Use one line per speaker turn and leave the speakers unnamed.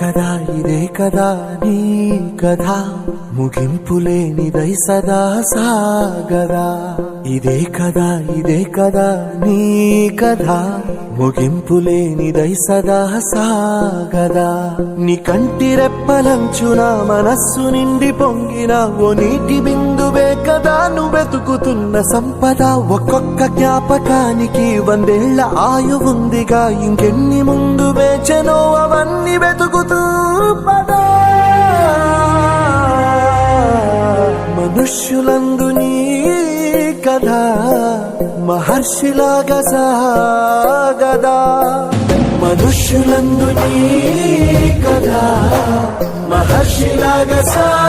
ఇదే కదా నీ కథ ముగింపులేనిదై సదా సాగదా. ఇదే కదా నీ కథ ముగింపులేనిదై సదా సాగదా. నీ కంటి రెప్పలంచున మనస్సు నిండి పొంగిన ఓ నీటి బిందువే కదా నువ్వెతుకుతున్న సంపద. ఒక్కొక్క జ్ఞాపకానికి 100 ఏళ్ల ఆయువుందిగా, ఇంకెన్ని ముందు వేచనో అవన్నీ వెతుకుతూ పదా. మనుష్యులందు నీ కథ మహర్షిలాగా సాగదా. మనుష్యులందు నీ కథ మహర్షిలాగా సాగదా.